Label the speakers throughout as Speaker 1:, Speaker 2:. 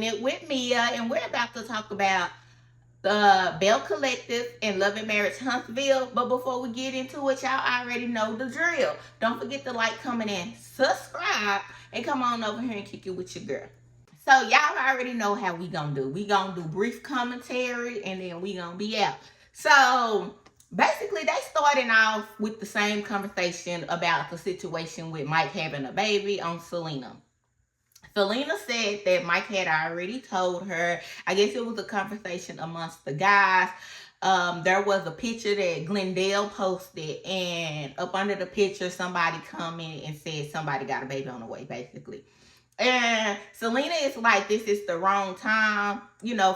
Speaker 1: It with Mia, and we're about to talk about the Belle Collective and Love Marriage Huntsville. But before we get into it, y'all already know the drill. Don't forget to like, comment, and subscribe, and come on over here and kick it with your girl. So y'all already know how we gonna do. We gonna do brief commentary, and then we gonna be out. So basically, they started off with the same conversation about the situation with Mike having a baby on Selena. Selena said that Mike had already told her. I guess it was a conversation amongst the guys. There was a picture that Glendale posted, and up under the picture, somebody commented and said somebody got a baby on the way, basically. And Selena is like, this is the wrong time,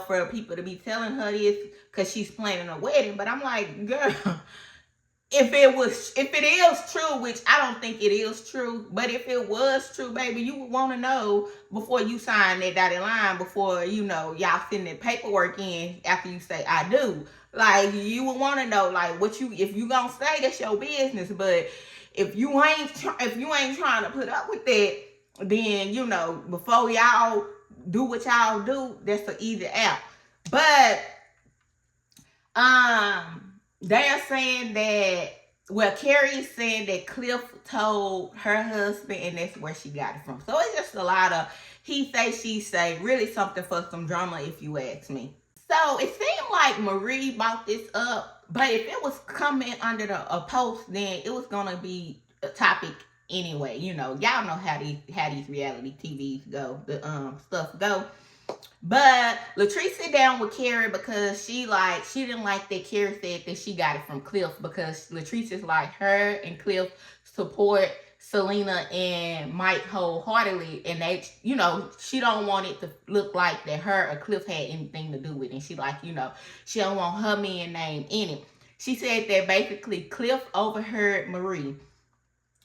Speaker 1: for people to be telling her this because she's planning a wedding. But I'm like, girl, if it is true, which I don't think it is true, but if it was true, baby, you would want to know before you sign that dotted line, before, y'all send that paperwork in after you say, I do. Like, you would want to know, like, if you gonna say that's your business, but if you ain't trying to put up with that, then, before y'all do what y'all do, that's an easy out. But, they're saying that, Carrie is saying that Cliff told her husband, and that's where she got it from. So it's just a lot of he say, she say, really something for some drama, if you ask me. So it seemed like Marie brought this up, but if it was coming under a post, then it was gonna be a topic anyway. Y'all know how these reality TVs go, the stuff go. But Lateshia sit down with Carrie because she didn't like that Carrie said that she got it from Cliff, because Lateshia's like, her and Cliff support Selena and Mike wholeheartedly, and they, she don't want it to look like that her or Cliff had anything to do with it. And she like, she don't want her man name in it. She said that basically Cliff overheard Marie,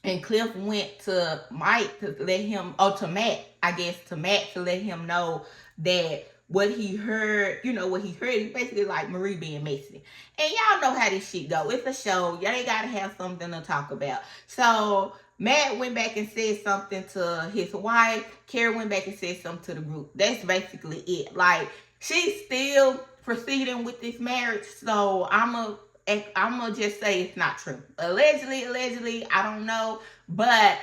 Speaker 1: and Cliff went to Mike to let him, to Matt, I guess, to let him know that what he heard, he basically like Marie being messy. And y'all know how this shit go. It's a show. Y'all gotta have something to talk about. So Matt went back and said something to his wife. Carrie went back and said something to the group. That's basically it. Like, she's still proceeding with this marriage. So I'm gonna just say it's not true. Allegedly, I don't know. But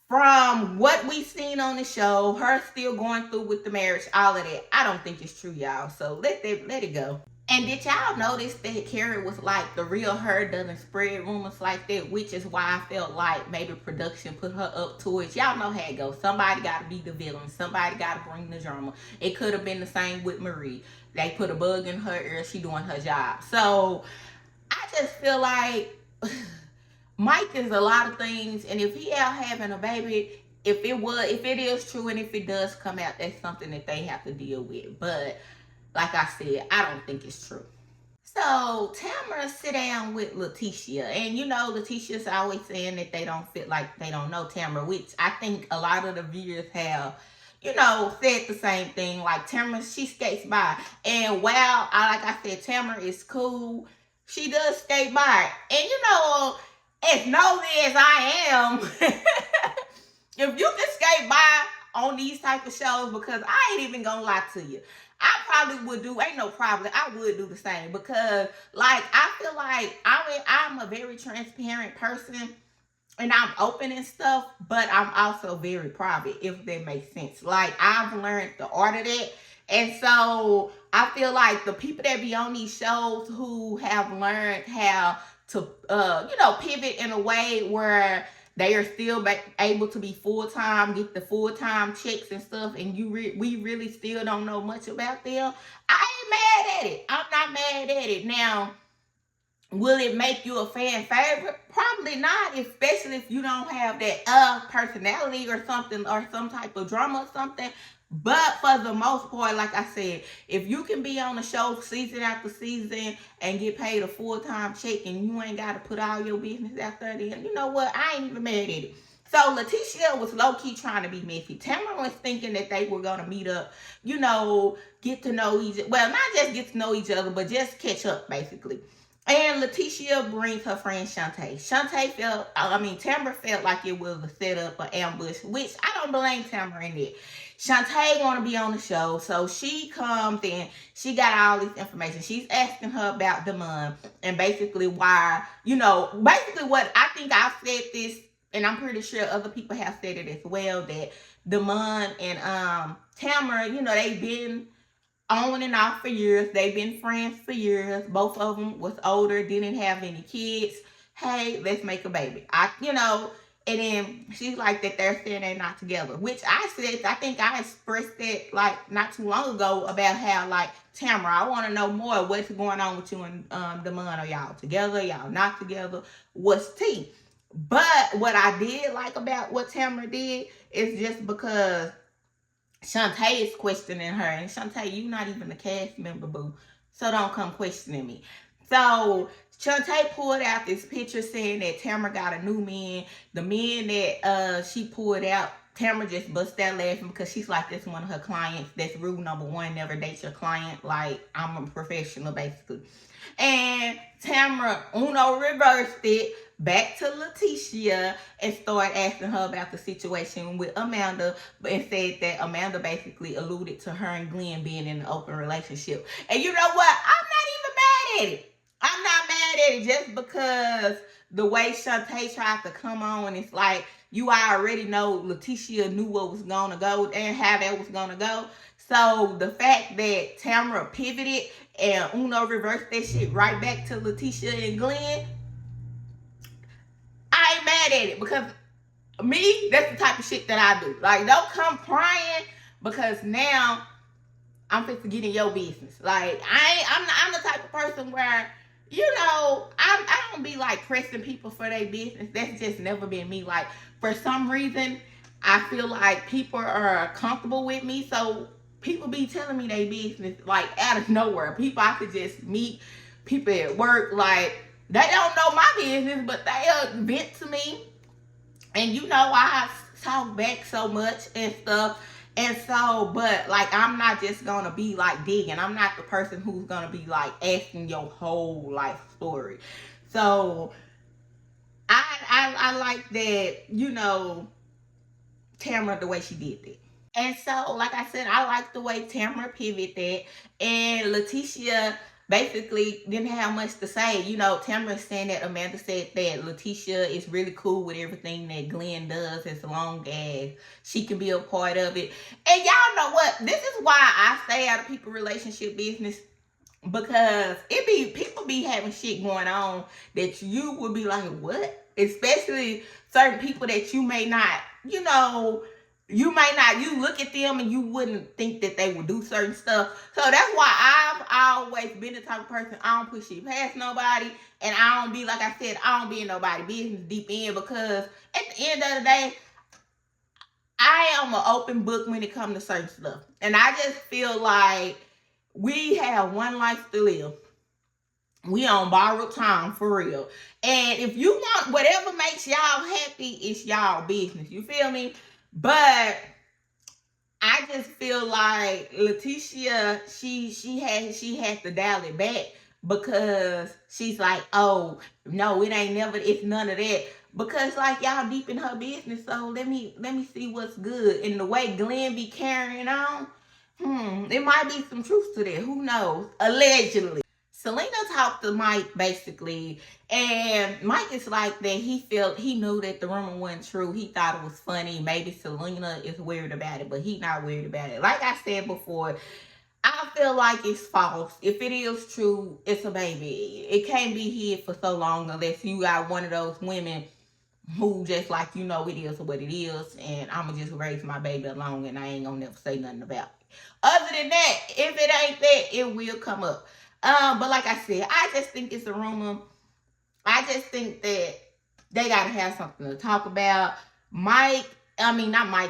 Speaker 1: from what we've seen on the show, her still going through with the marriage, all of that, I don't think it's true, y'all. So let it go. And did y'all notice that Carrie was like, the real her doesn't spread rumors like that, which is why I felt like maybe production put her up to it. Y'all know how it goes. Somebody got to be the villain. Somebody got to bring the drama. It could have been the same with Marie. They put a bug in her ear. She doing her job. So I just feel like Mike is a lot of things, and if he out having a baby, if it is true, and if it does come out, that's something that they have to deal with. But like I said, I don't think it's true. So Tambra sit down with Lateshia, and Letitia's always saying that they don't feel like they don't know Tambra, which I think a lot of the viewers have, said the same thing. Like, Tambra, she skates by, and while like I said, Tambra is cool, she does skate by, and as nosy as I am, if you can skate by on these type of shows, because I ain't even gonna lie to you, I probably would do, ain't no problem, I would do the same, because like, I feel like I'm a very transparent person, and I'm open and stuff, but I'm also very private, if that makes sense. Like, I've learned the art of that. And so I feel like the people that be on these shows who have learned how to, pivot in a way where they are still able to be full-time, get the full-time checks and stuff, and we really still don't know much about them, I ain't mad at it. I'm not mad at it. Now, will it make you a fan favorite? Probably not, especially if you don't have that personality or something, or some type of drama or something. But for the most part, like I said, if you can be on a show season after season and get paid a full-time check, and you ain't got to put all your business out there, then you know what? I ain't even mad at it. So Lateshia was low-key trying to be messy. Tambra was thinking that they were going to meet up, get to know each other. Well, not just get to know each other, but just catch up, basically. And Lateshia brings her friend Shantae. Tambra felt like it was a setup, an ambush, which I don't blame Tambra in it. Shantae want to be on the show, so she comes in. She got all this information. She's asking her about Lamh and basically why, basically what I think I've said this, and I'm pretty sure other people have said it as well, that Lamh and Tambra, they've been on and off for years. They've been friends for years. Both of them was older, didn't have any kids. Hey, let's make a baby. And then she's like that they're saying they're not together, which I think I expressed that like not too long ago about how like Tambra, I want to know more what's going on with you and Lamh. Are y'all together? Y'all not together? What's tea? But what I did like about what Tambra did is just because Shantae is questioning her, and Shantae, you not even a cast member, boo. So don't come questioning me. So Shantae pulled out this picture saying that Tambra got a new man. The man that she pulled out, Tambra just bust out laughing because she's like, that's one of her clients. That's rule number 1, never date your client. Like, I'm a professional, basically. And Tambra reversed it back to Lateshia and started asking her about the situation with Amanda, and said that Amanda basically alluded to her and Glenn being in an open relationship. And you know what? I'm not even mad at it. I'm not mad at it just because the way Shantae tried to come on, it's like you already know Lateshia knew what was going to go and how that was going to go. So the fact that Tambra pivoted and reversed that shit right back to Lateshia and Glenn, I ain't mad at it because me, that's the type of shit that I do. Like, don't come crying because now I'm fit to get in your business. Like, I'm the type of person where, I don't be like pressing people for their business. That's just never been me. Like, for some reason, I feel like people are comfortable with me. So people be telling me their business like out of nowhere. People I could just meet, people at work, like, they don't know my business, but they'll vent to me. And I talk back so much and stuff. And so, but like, I'm not just gonna be like digging. I'm not the person who's gonna be like asking your whole life story. So I like that, Tambra, the way she did that. And so, like I said, I like the way Tambra pivoted, and Lateshia basically didn't have much to say. Tambra saying that Amanda said that Lateshia is really cool with everything that Glenn does as long as she can be a part of it. And y'all know what? This is why I stay out of people's relationship business, because people be having shit going on that you would be like, what? Especially certain people that you may not, you look at them and you wouldn't think that they would do certain stuff. So that's why I've always been the type of person, I don't push shit past nobody. And I don't be, like I said, I don't be in nobody's business deep in, because at the end of the day, I am an open book when it comes to certain stuff. And I just feel like we have one life to live. We on borrowed time, for real. And if you want whatever makes y'all happy, it's y'all business. You feel me? But I just feel like Lateshia, she had to dial it back, because she's like, oh no, it's none of that. Because like, y'all deep in her business, so let me see what's good. And the way Glenn be carrying on, there might be some truth to that. Who knows? Allegedly. Selena talked to Mike basically, and Mike is like that he knew that the rumor wasn't true. He thought it was funny. Maybe Selena is weird about it, but he not weird about it. Like I said before, I feel like it's false. If it is true, it's a baby. It can't be hid for so long unless you got one of those women who just like, it is what it is, and I'm going to just raise my baby alone, and I ain't going to never say nothing about it. Other than that, if it ain't that, it will come up. But like I said, I just think it's a rumor. I just think that they got to have something to talk about.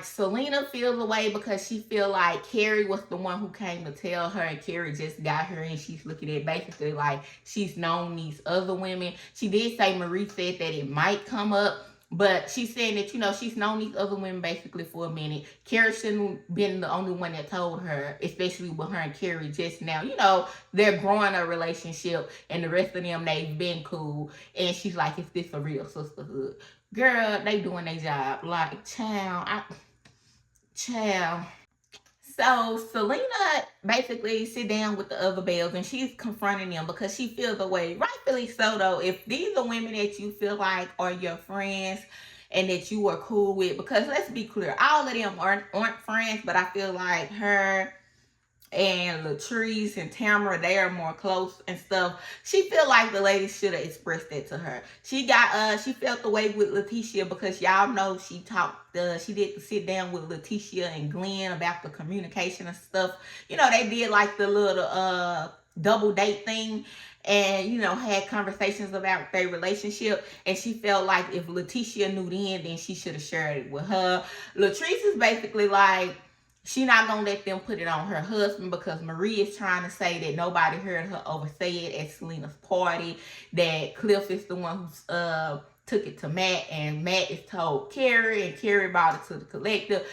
Speaker 1: Selena feels away because she feel like Carrie was the one who came to tell her, and Carrie just got her, and she's looking at basically like she's known these other women. She did say Marie said that it might come up, But she's saying that, she's known these other women basically for a minute. Carrie shouldn't been the only one that told her, especially with her and Carrie just now. They're growing a relationship, and the rest of them, they've been cool. And she's like, is this a real sisterhood? Girl, they doing their job. Like, child. So Selena basically sit down with the other Bells, and she's confronting them because she feels the way, rightfully so though, if these are women that you feel like are your friends and that you are cool with, because let's be clear, all of them aren't friends, but I feel like her and Latrice and Tambra, they are more close and stuff. She feel like the ladies should have expressed that to her. She felt the way with Lateshia because y'all know she did the sit down with Lateshia and Glenn about the communication and stuff. They did like the little double date thing, and had conversations about their relationship, and she felt like if Lateshia knew then she should have shared it with her. Latrice is basically like, she not gonna let them put it on her husband because Marie is trying to say that nobody heard her oversay it at Selena's party, that Cliff is the one who took it to Matt, and Matt is told Carrie, and Carrie brought it to the collective.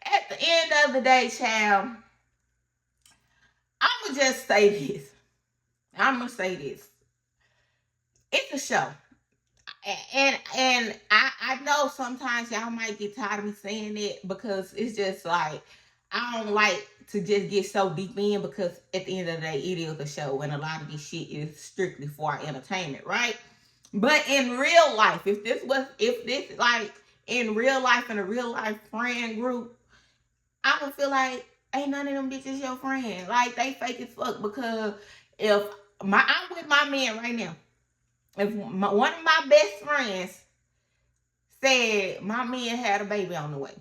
Speaker 1: At the end of the day, child, I'ma just say this. It's a show. And I know sometimes y'all might get tired of me saying it because it's just like, I don't like to just get so deep in, because at the end of the day, it is a show, and a lot of this shit is strictly for our entertainment, right? But in real life, if this like in real life, in a real life friend group, I would feel like ain't none of them bitches your friend. Like, they fake as fuck, because if I'm with my man right now, if one of my best friends said my man had a baby on the way,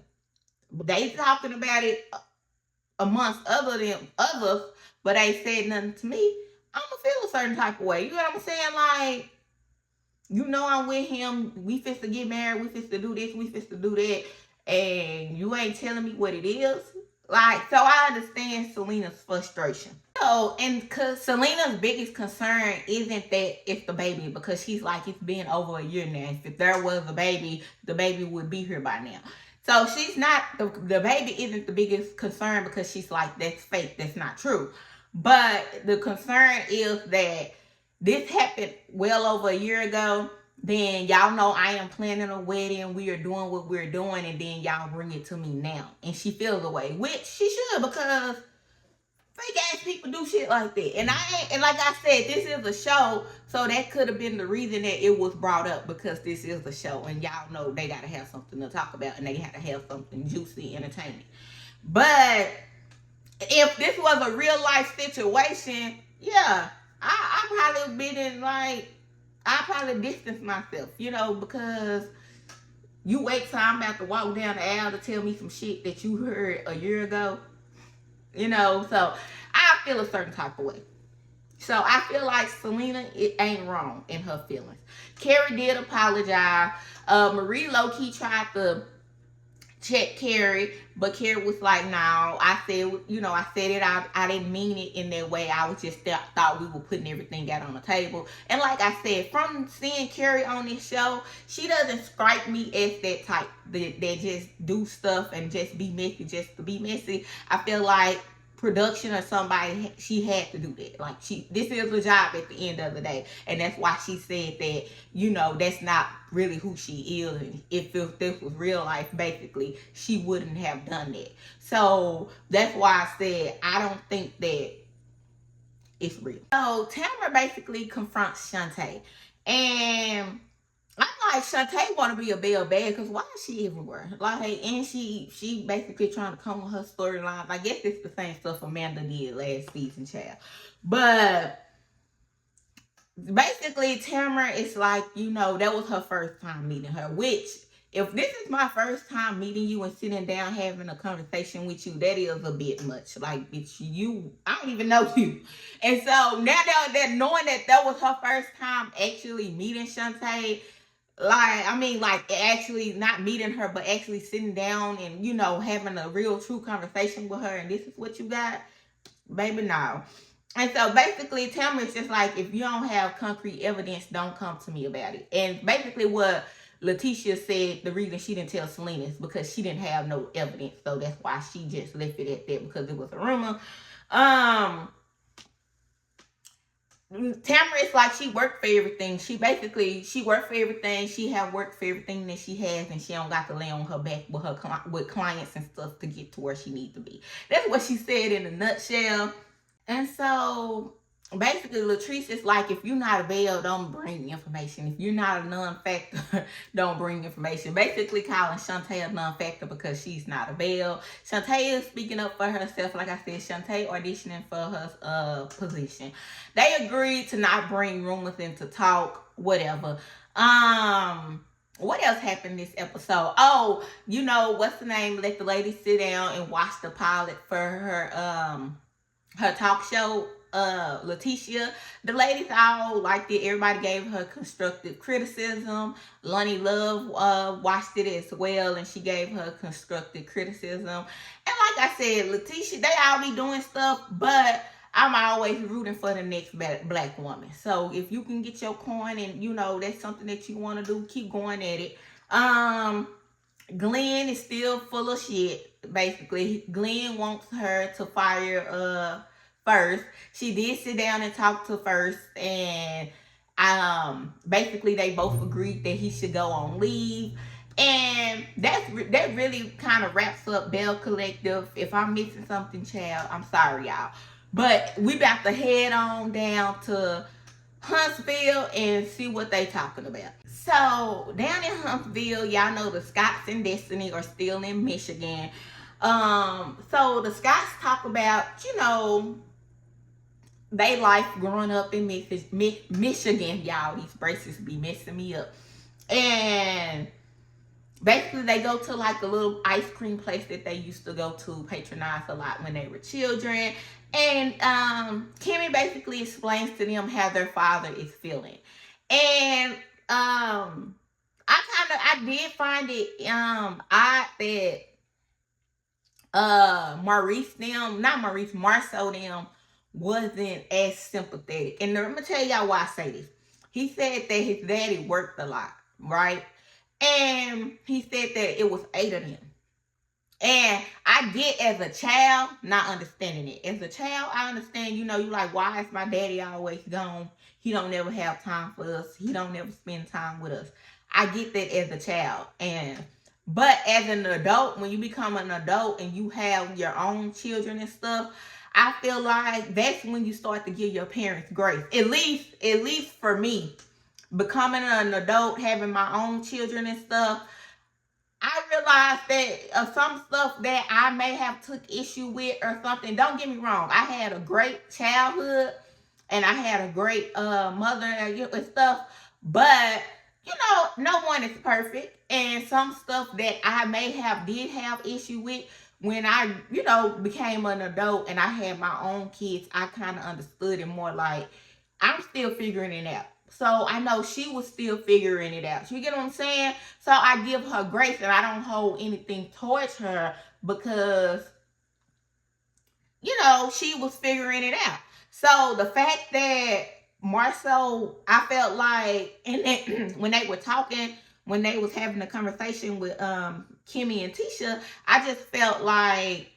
Speaker 1: they talking about it amongst others, but they said nothing to me, I'm gonna feel a certain type of way. You know what I'm saying? Like, I'm with him, we fist to get married, we fist to do this, we fist to do that, and you ain't telling me what it is. Like, so I understand Selena's frustration. So, and because Selena's biggest concern isn't that it's the baby, because she's like, it's been over a year now. If there was a baby, the baby would be here by now. So she's not, the baby isn't the biggest concern, because she's like, that's fake, that's not true. But the concern is that this happened well over a year ago. Then y'all know I am planning a wedding, we are doing what we're doing, and then y'all bring it to me now. And she feels the way, which she should, because fake ass people do shit like that. And like I said, this is a show, so that could have been the reason that it was brought up, because this is a show, and y'all know they gotta have something to talk about, and they gotta have something juicy, entertaining. But if this was a real life situation, yeah, I probably been in like, I probably distance myself, because you wait till I'm about to walk down the aisle to tell me some shit that you heard a year ago. So I feel a certain type of way. So I feel like Selena, it ain't wrong in her feelings. Carrie did apologize. Marie low-key tried to check Carrie, but Carrie was like, no, I said it, I didn't mean it in that way. I was just thought we were putting everything out on the table. And like I said, from seeing Carrie on this show, she doesn't strike me as that type that just do stuff and just be messy just to be messy. I feel like production or somebody, she had to do that. Like, this is a job at the end of the day, and that's why she said that, that's not really who she is. And if this was real life, basically, she wouldn't have done that. So that's why I said I don't think that it's real. So Tambra basically confronts Shantae, and I'm like, Shantae want to be a Belle bad, because why is she everywhere? Like, and she basically trying to come with her storyline. I guess it's the same stuff Amanda did last season, child. But basically, Tamara is like, that was her first time meeting her. Which, if this is my first time meeting you and sitting down having a conversation with you, that is a bit much. Like, bitch, I don't even know you. And so now that knowing that was her first time actually meeting Shantae, like actually not meeting her, but actually sitting down and, having a real true conversation with her, and this is what you got, baby, no. And so basically, Tamara is just like, if you don't have concrete evidence, don't come to me about it. And basically what Lateshia said the reason she didn't tell Selena is because she didn't have no evidence. So that's why she just left it at that, because it was a rumor. Tambra is like, she worked for everything. She worked for everything. She have worked for everything that she has, and she don't got to lay on her back with with clients and stuff to get to where she needs to be. That's what she said in a nutshell. And so basically, Latrice is like, if you're not a Belle, don't bring information. If you're not a non-factor, don't bring information. Basically calling Shantae a non-factor because she's not a Belle. Shantae is speaking up for herself. Like I said, Shantae auditioning for her position. They agreed to not bring rumors into talk, whatever. What else happened this episode? Oh, you know, what's the name? Let the lady sit down and watch the pilot for her talk show. Lateshia, the ladies all liked it. Everybody gave her constructive criticism. Love watched it as well, and she gave her constructive criticism. And like I said, Lateshia, they all be doing stuff, but I'm always rooting for the next black woman. So if you can get your coin and, you know, that's something that you want to do, keep going at it. Glenn is still full of shit. Basically, Glenn wants her to fire First. She did sit down and talk to First, and basically they both agreed that he should go on leave. And that really kind of wraps up Belle Collective. If I'm missing something, child, I'm sorry, y'all. But we about to head on down to Huntsville and see what they talking about. So down in Huntsville, y'all know the Scotts and Destiny are still in Michigan. So the Scotts talk about, you know, they life growing up in Michigan, y'all. These braces be messing me up. And basically they go to like a little ice cream place that they used to go to, patronize a lot when they were children. And Kimmy basically explains to them how their father is feeling. And I did find it odd that Marsau them wasn't as sympathetic. And let me tell y'all why I say this. He said that his daddy worked a lot, right? And he said that it was 8 of them. And I get, as a child, not understanding it. As a child, I understand, you know, you like, why is my daddy always gone? He don't never have time for us. He don't never spend time with us. I get that as a child. But as an adult, when you become an adult and you have your own children and stuff, I feel like that's when you start to give your parents grace. At least for me, becoming an adult, having my own children and stuff, I realized that some stuff that I may have took issue with or something. Don't get me wrong. I had a great childhood and I had a great mother and stuff. But, you know, no one is perfect. And some stuff that I did have issue with, when I, you know, became an adult and I had my own kids, I kind of understood it more like, I'm still figuring it out. So I know she was still figuring it out. You get what I'm saying? So I give her grace and I don't hold anything towards her because, you know, she was figuring it out. So the fact that Marsau, I felt like, and when they were talking, when they was having a conversation with Kimmy and Tisha, I just felt like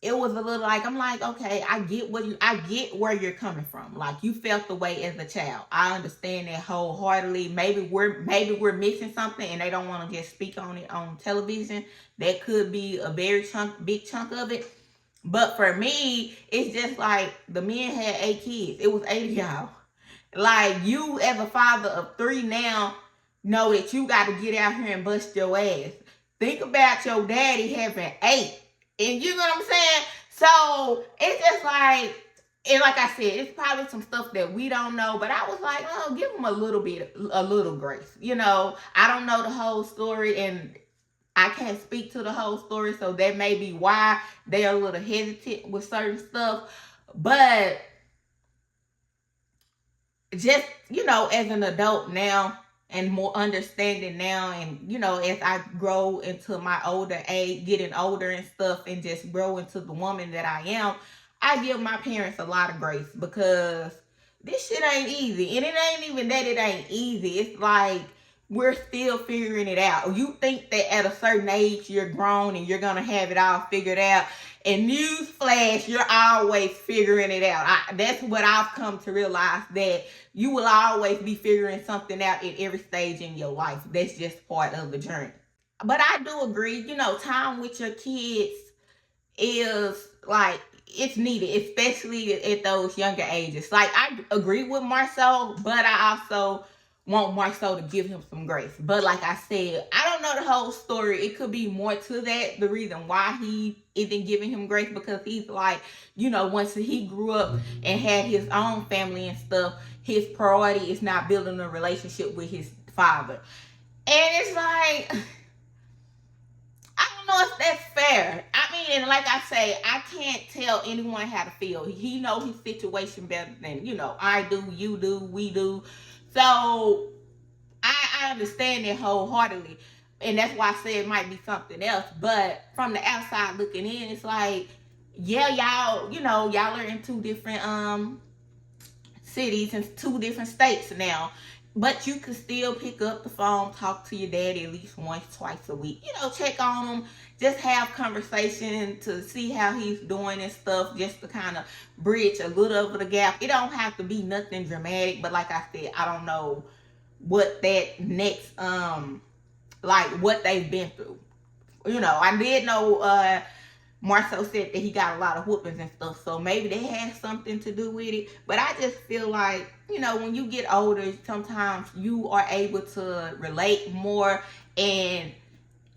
Speaker 1: it was a little like, I'm like, okay, I get where you're coming from. Like, you felt the way as a child. I understand that wholeheartedly. Maybe we're missing something and they don't want to just speak on it on television. That could be a very big chunk of it. But for me, it's just like the men had 8 kids. It was 8 of y'all. Like, you as a father of 3 now know that you got to get out here and bust your ass. Think about your daddy having 8. And you know what I'm saying? So it's just like, and like I said, it's probably some stuff that we don't know. But I was like, oh, give them a little grace. You know, I don't know the whole story and I can't speak to the whole story. So that may be why they're a little hesitant with certain stuff. But just, you know, as an adult now, and more understanding now, and you know, as I grow into my older age, getting older and stuff, and just grow into the woman that I am, I give my parents a lot of grace because this shit ain't easy. And it ain't even that it ain't easy. It's like we're still figuring it out. You think that at a certain age you're grown and you're gonna have it all figured out. And newsflash, you're always figuring it out. That's what I've come to realize, that you will always be figuring something out at every stage in your life. That's just part of the journey. But I do agree, time with your kids is like, it's needed, especially at those younger ages. Like, I agree with Marsau, but I also want Marsau to give him some grace. But like I said, I don't know the whole story. It could be more to that. The reason why he isn't giving him grace, because he's like, once he grew up and had his own family and stuff, his priority is not building a relationship with his father. And it's like, I don't know if that's fair. I mean, and like I say, I can't tell anyone how to feel. He knows his situation better than, I do, you do, we do. So I understand it wholeheartedly. And that's why I say it might be something else. But from the outside looking in, it's like, yeah, y'all are in two different cities and two different states now. But you can still pick up the phone, talk to your daddy at least once, twice a week. Check on him. Just have conversation to see how he's doing and stuff, just to kind of bridge a little of the gap. It don't have to be nothing dramatic, but like I said, I don't know what that next, like what they've been through. I did know Marsau said that he got a lot of whoopings and stuff, so maybe they had something to do with it. But I just feel like, when you get older, sometimes you are able to relate more, and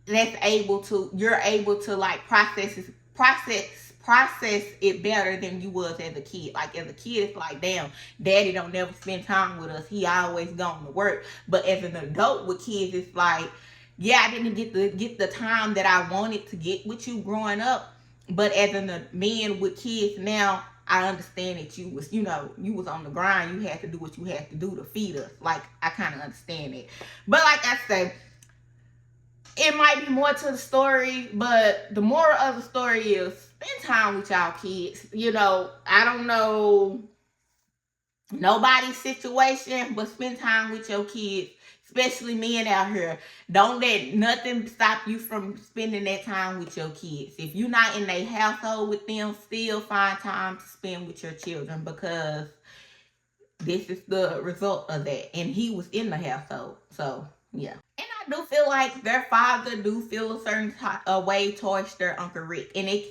Speaker 1: you're able to like process it better than you was as a kid. Like as a kid, it's like, damn, daddy don't never spend time with us. He always gone to work. But as an adult with kids, it's like, yeah, I didn't get the time that I wanted to get with you growing up. But as a man with kids now, I understand that you was on the grind. You had to do what you had to do to feed us. Like, I kind of understand it. But like I say, it might be more to the story, but the moral of the story is spend time with y'all kids. I don't know nobody's situation, but spend time with your kids, especially men out here. Don't let nothing stop you from spending that time with your kids. If you're not in a household with them, still find time to spend with your children, because this is the result of that. And he was in the household, so yeah. And I do feel like their father do feel a certain way towards their Uncle Rick. And it's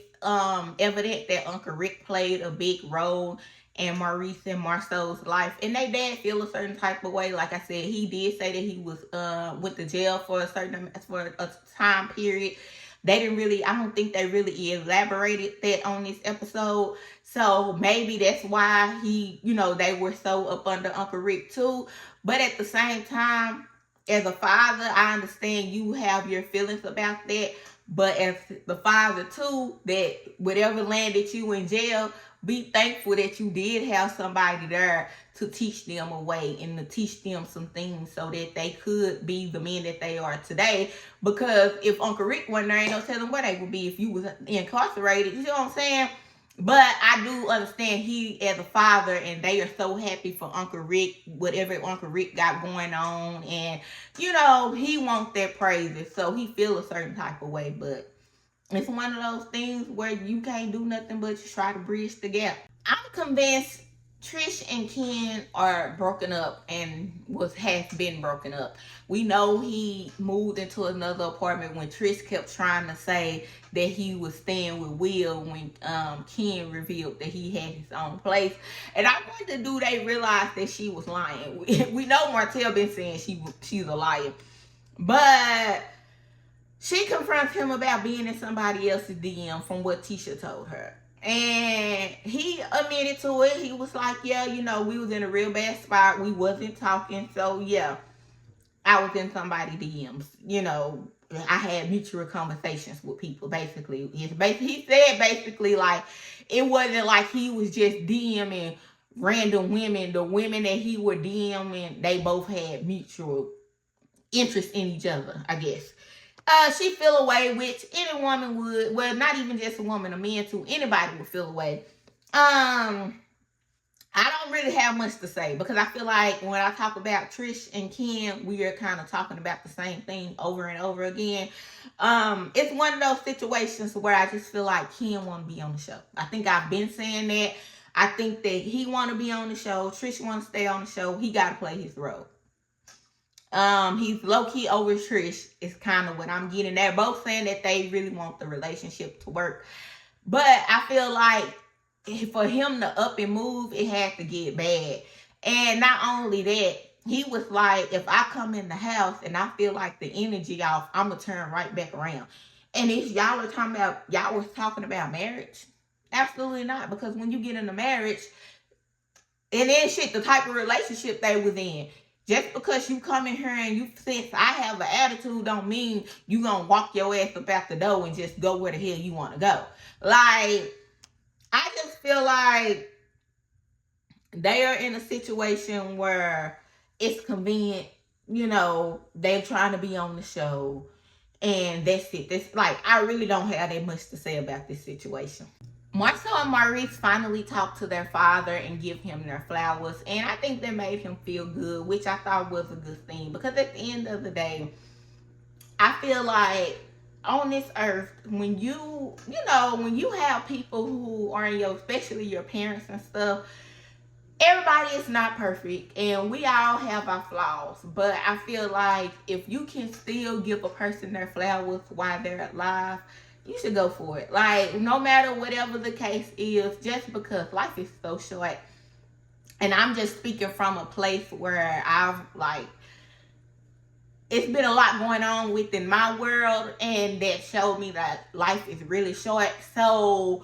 Speaker 1: evident that Uncle Rick played a big role in Maurice and Marsau's life. And they dad feel a certain type of way. Like I said, he did say that he was went to jail for a time period. I don't think they really elaborated that on this episode. So maybe that's why they were so up under Uncle Rick too. But at the same time, as a father, I understand you have your feelings about that. But as the father too, that whatever landed you in jail, be thankful that you did have somebody there to teach them a way and to teach them some things so that they could be the men that they are today. Because if Uncle Rick wasn't there, ain't no telling where they would be if you was incarcerated. You know what I'm saying? But I do understand he as a father, and they are so happy for Uncle Rick, whatever Uncle Rick got going on. And, he wants that praises. So he feel a certain type of way. But it's one of those things where you can't do nothing but just try to bridge the gap. I'm convinced Trish and Ken are broken up and has been broken up. We know he moved into another apartment when Trish kept trying to say that he was staying with Will when Ken revealed that he had his own place. And I wonder, do they realize that she was lying? We know Martell been saying she's a liar. But she confronts him about being in somebody else's DM from what Tisha told her. And he admitted to it. He was like, yeah, we was in a real bad spot. We wasn't talking. So, yeah, I was in somebody's DMs. I had mutual conversations with people, basically. He said, basically, like, it wasn't like he was just DMing random women. The women that he were DMing, they both had mutual interest in each other, I guess. She feel away, which any woman would. Well, not even just a woman, a man too. Anybody would feel away. I don't really have much to say because I feel like when I talk about Trish and Ken, we are kind of talking about the same thing over and over again. It's one of those situations where I just feel like Ken want to be on the show. I think I've been saying that. I think that he want to be on the show. Trish want to stay on the show. He got to play his role. He's low key over Trish. Is kind of what I'm getting. They're both saying that they really want the relationship to work, but I feel like for him to up and move, it had to get bad. And not only that, he was like, if I come in the house and I feel like the energy off, I'm gonna turn right back around. And if y'all were talking about, y'all was talking about marriage, absolutely not. Because when you get in a marriage, and then shit, the type of relationship they was in, just because you come in here and you sense I have an attitude don't mean you gonna walk your ass up out the door and just go where the hell you want to go. Like, I just feel like they are in a situation where it's convenient, you know, they're trying to be on the show, and that's it. That's like, I really don't have that much to say about this situation. Marsau and Maurice finally talked to their father and give him their flowers, and I think that made him feel good, which I thought was a good thing, because at the end of the day, I feel like on this earth, when you have people who are in your, especially your parents and stuff, everybody is not perfect and we all have our flaws, but I feel like if you can still give a person their flowers while they're alive, you should go for it. Like, no matter whatever the case is, just because life is so short. And I'm just speaking from a place where I've like, it's been a lot going on within my world, and that showed me that life is really short. So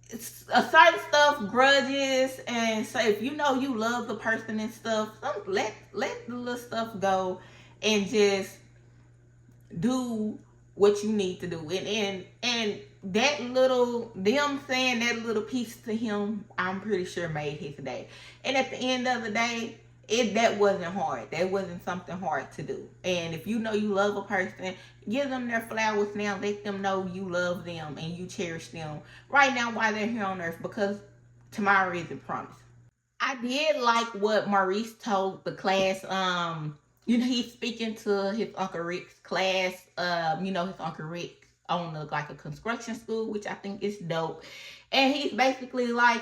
Speaker 1: a certain stuff, grudges, and so if you know you love the person and stuff, let the little stuff go and just do what you need to do. And that little, them saying that little piece to him, I'm pretty sure made his day. And at the end of the day, that wasn't hard. That wasn't something hard to do. And if you know you love a person, give them their flowers now. Let them know you love them and you cherish them right now while they're here on earth, because tomorrow isn't promised. I did like what Maurice told the class. He's speaking to his Uncle Rick's class. His Uncle Rick owned like a construction school, which I think is dope. And he's basically like,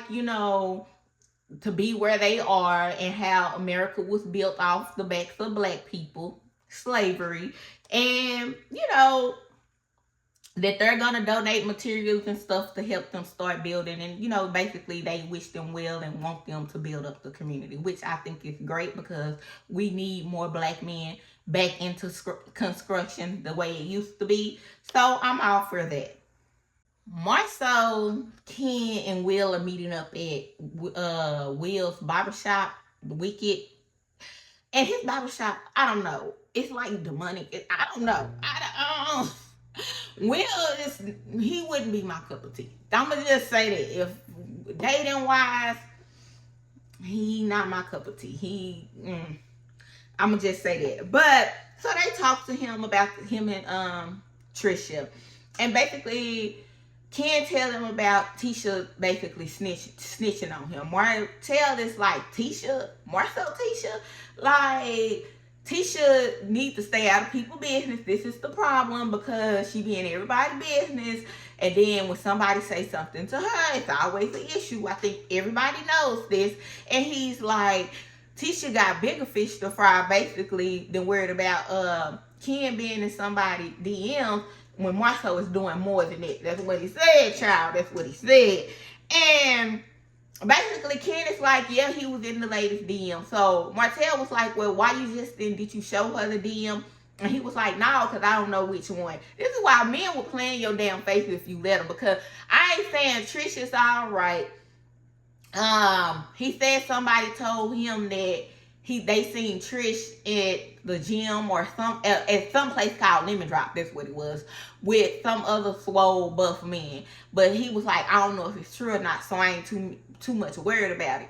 Speaker 1: to be where they are and how America was built off the backs of black people, slavery, and that they're gonna donate materials and stuff to help them start building, and basically they wish them well and want them to build up the community, which I think is great because we need more black men back into construction the way it used to be. So I'm all for that. Marsau, Ken, and Will are meeting up at Will's barbershop, the Wicked. And his barbershop, I don't know. It's like demonic. I don't know. Will he wouldn't be my cup of tea. I'm gonna just say that. If dating wise, he not my cup of tea. I'm gonna just say that. But so they talked to him about him and Tricia, and basically Ken tell him about Tisha basically snitching on him. Martell is like, Tisha, Marsau, Tisha, like, Tisha needs to stay out of people's business. This is the problem, because she be in everybody's business. And then when somebody say something to her, it's always an issue. I think everybody knows this. And he's like, Tisha got bigger fish to fry, basically, than worried about Ken being in somebody's DM when Marsau is doing more than that. That's what he said, child. That's what he said. And basically, Ken is like, yeah, he was in the latest DM. So Martell was like, well, why you just did you show her the DM? And he was like, no, because I don't know which one. This is why men will play in your damn face if you let them. Because I ain't saying Tricia's all right. He said somebody told him that they seen Trish at the gym or at some place called Lemon Drop. That's what it was, with some other swole buff men. But he was like, I don't know if it's true or not, so I ain't too much worried about it.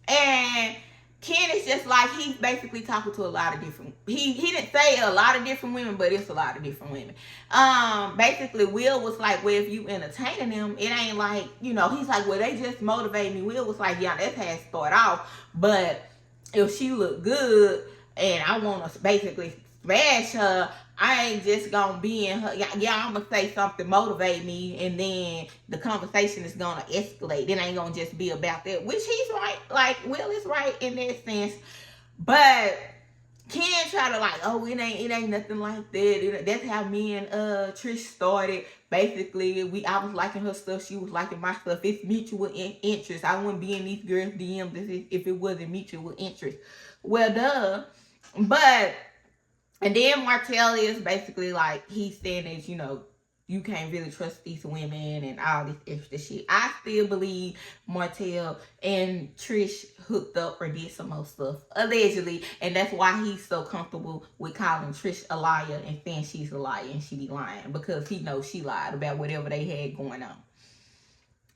Speaker 1: And Ken is just like, he's basically talking to a lot of different, he didn't say a lot of different women, but it's a lot of different women. Basically Will was like, well, if you entertaining them, it ain't like, you know, he's like, well, they just motivate me. Will was like, yeah, that's how it start off, but if she look good and I want to basically smash her, I ain't just gonna be in her. Yeah, I'm gonna say something motivate me, and then the conversation is gonna escalate. It ain't gonna just be about that, which he's right. Like Will is right in that sense, but Ken try to like, oh, it ain't nothing like that. That's how me and Trish started. Basically, I was liking her stuff, she was liking my stuff. It's mutual interest. I wouldn't be in these girls' DMs if it wasn't mutual interest. Well, duh, but. And then Martell is basically like, he's saying that, you know, you can't really trust these women and all this extra shit. I still believe Martell and Trish hooked up or did some more stuff, allegedly. And that's why he's so comfortable with calling Trish a liar and saying she's a liar and she be lying. Because he knows she lied about whatever they had going on.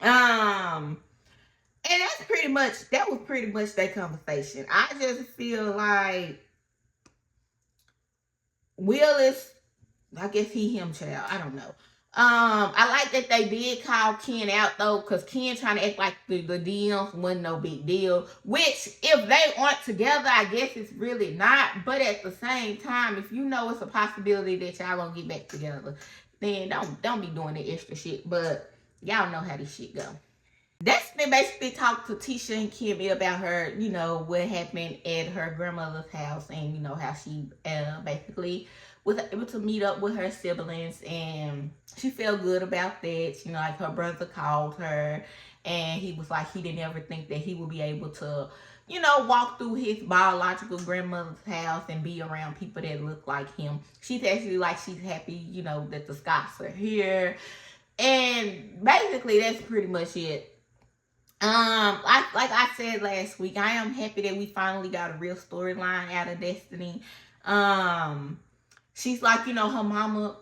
Speaker 1: And that was pretty much their conversation. I just feel like Will is, I guess him, child. I don't know. I like that they did call Ken out though, because Ken trying to act like the DMs wasn't no big deal. Which, if they aren't together, I guess it's really not. But at the same time, if you know it's a possibility that y'all gonna get back together, then don't be doing the extra shit. But y'all know how this shit go. Destiny basically talked to Tisha and Kimmy about her, you know, what happened at her grandmother's house, and, you know, how she basically was able to meet up with her siblings, and she felt good about that. You know, like her brother called her, and he was like, he didn't ever think that he would be able to, you know, walk through his biological grandmother's house and be around people that look like him. She's actually like, she's happy, you know, that the Scotts are here. And basically, that's pretty much it. Like I said last week, I am happy that we finally got a real storyline out of Destiny. She's like, you know, her mama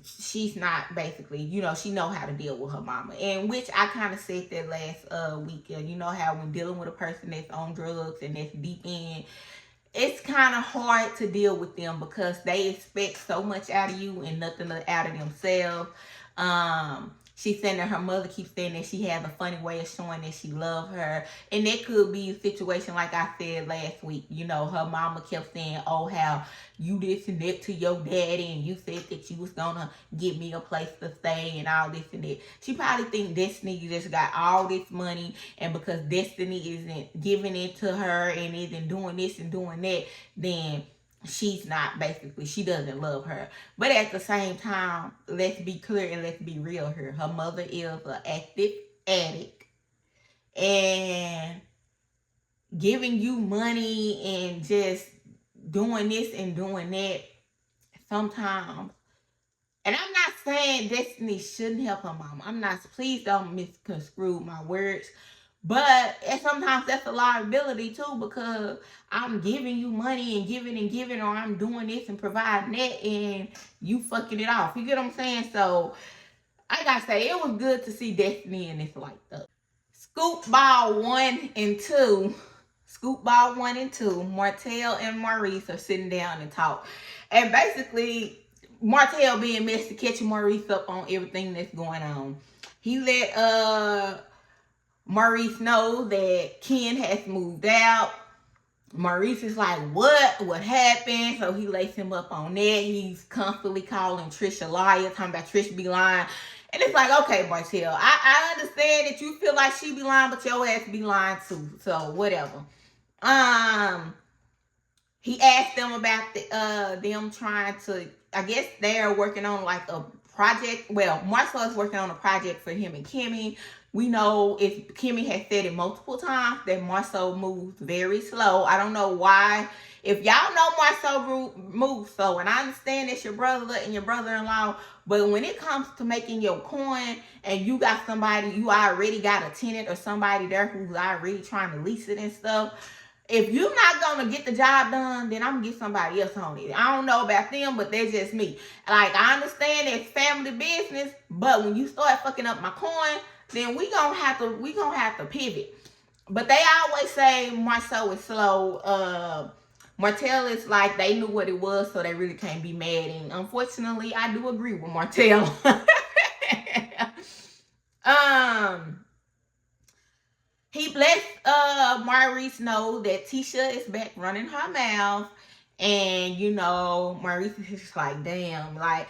Speaker 1: she's not basically, you know, she know how to deal with her mama. And which I kind of said that last weekend. You know how when dealing with a person that's on drugs and that's deep in, it's kind of hard to deal with them because they expect so much out of you and nothing out of themselves. She's saying that her mother keeps saying that she has a funny way of showing that she loves her. And that could be a situation like I said last week. You know, her mama kept saying, oh, how you this and that to your daddy, and you said that you was going to give me a place to stay and all this and that. She probably thinks Destiny just got all this money, and because Destiny isn't giving it to her and isn't doing this and doing that, then she's not, basically, she doesn't love her. But at the same time, let's be clear and let's be real here. Her mother is an active addict, and giving you money and just doing this and doing that sometimes. And I'm not saying Destiny shouldn't help her mama. I'm not, please don't misconstrue my words. But sometimes that's a liability too, because I'm giving you money and giving, or I'm doing this and providing that, and you fucking it off. You get what I'm saying? So I gotta say, it was good to see Destiny in this light though. Scoop ball 1 and 2. Martell and Maurice are sitting down and talk. And basically, Martell being messy, catching Maurice up on everything that's going on. He let Maurice know that Ken has moved out. Maurice is like, what happened? So he lays him up on that. He's constantly calling Tricia a liar, talking about Tricia be lying. And it's like, okay, Martell, I understand that you feel like she be lying, but your ass be lying too. So whatever. He asked them about them trying to, I guess they're working on like a project. Well, Marsau is working on a project for him and Kimmy. We know Kimmy has said it multiple times that Marsau moves very slow. I don't know why. If y'all know Marsau moves slow, and I understand it's your brother and your brother-in-law, but when it comes to making your coin and you got somebody, you already got a tenant or somebody there who's already trying to lease it and stuff, if you're not going to get the job done, then I'm going to get somebody else on it. I don't know about them, but they're just me. Like, I understand it's family business, but when you start fucking up my coin, then we gonna have to pivot. But they always say Marsau is slow. Martell is like they knew what it was, so they really can't be mad. And unfortunately, I do agree with Martell. He lets Maurice know that Tisha is back running her mouth. And, you know, Maurice is just like, damn, like,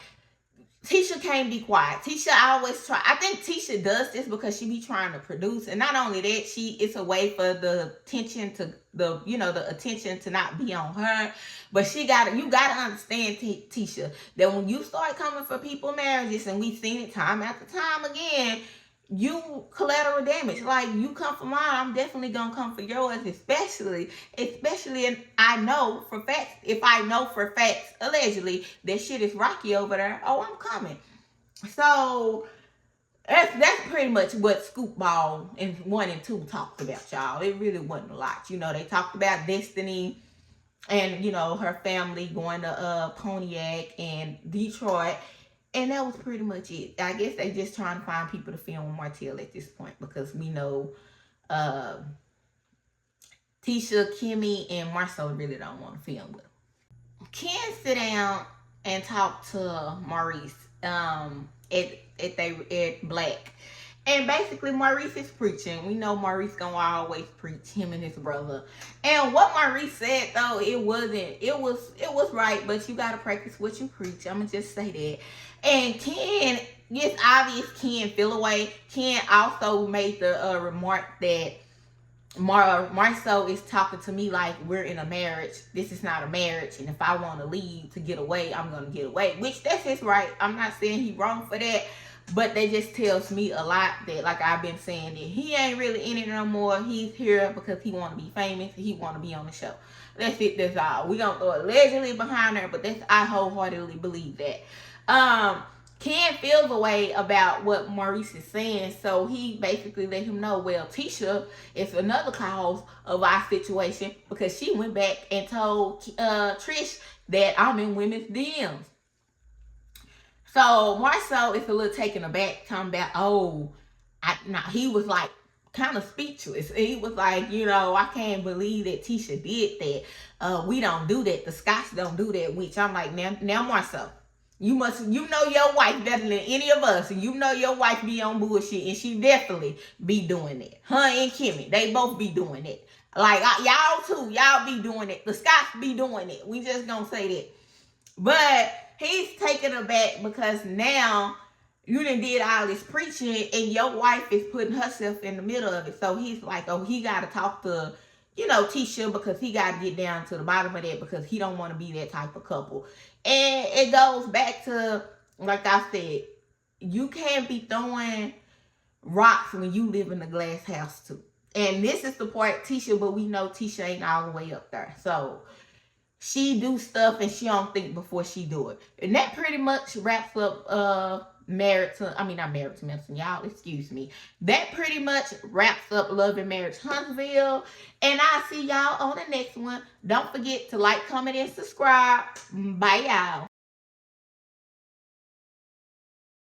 Speaker 1: Tisha can't be quiet. Tisha always try. I think Tisha does this because she be trying to produce, and not only that, it's a way for the attention to the attention to not be on her. But you gotta understand, Tisha, that when you start coming for people marriages, and we've seen it time after time again, you collateral damage. Like, you come for mine, I'm definitely gonna come for yours, especially and I know for facts, if I know for facts, allegedly, that shit is rocky over there, oh, I'm coming. So that's pretty much what Scoop Ball in 1 and 2 talked about, y'all. It really wasn't a lot. You know, they talked about Destiny and, you know, her family going to Pontiac and Detroit. And that was pretty much it. I guess they just trying to find people to film with Martell at this point, because we know Tisha, Kimmy, and Marsau really don't want to film with them. Ken sit down and talk to Maurice at Black. And basically, Maurice is preaching. We know Maurice gonna always preach, him and his brother. And what Maurice said, though, it was right, but you gotta practice what you preach. I'ma just say that. And Ken, it's obvious Ken feel away. Ken also made the remark that Marsau is talking to me like we're in a marriage. This is not a marriage, and if I want to leave to get away, I'm gonna get away. Which that's his right. I'm not saying he wrong for that. But that just tells me a lot that, like I've been saying, that he ain't really in it no more. He's here because he want to be famous. He want to be on the show. That's it. That's all. We don't throw allegedly behind her, but I wholeheartedly believe that. Ken feels a way about what Maurice is saying, so he basically let him know, well, Tisha is another cause of our situation, because she went back and told Trish that I'm in women's DMs. So Marsau is a little taken aback, talking about, he was like kind of speechless. He was like, I can't believe that Tisha did that. We don't do that. The Scots don't do that. Which I'm like, now Marsau, you know your wife better than any of us, and you know your wife be on bullshit, and she definitely be doing it. Her and Kimmy, they both be doing it. Like, y'all too, y'all be doing it. The Scots be doing it. We just gonna say that. But he's taken aback because now you done did all this preaching and your wife is putting herself in the middle of it. So he's like, he got to talk to, Tisha, because he got to get down to the bottom of that, because he don't want to be that type of couple. And it goes back to, like I said, you can't be throwing rocks when you live in a glass house too. And this is the part, Tisha, but we know Tisha ain't all the way up there. So she do stuff and she don't think before she do it. And that pretty much wraps up not Marriage to Medicine, y'all, excuse me. That pretty much wraps up Love and Marriage Huntsville. And I'll see y'all on the next one. Don't forget to like, comment, and subscribe. Bye, y'all.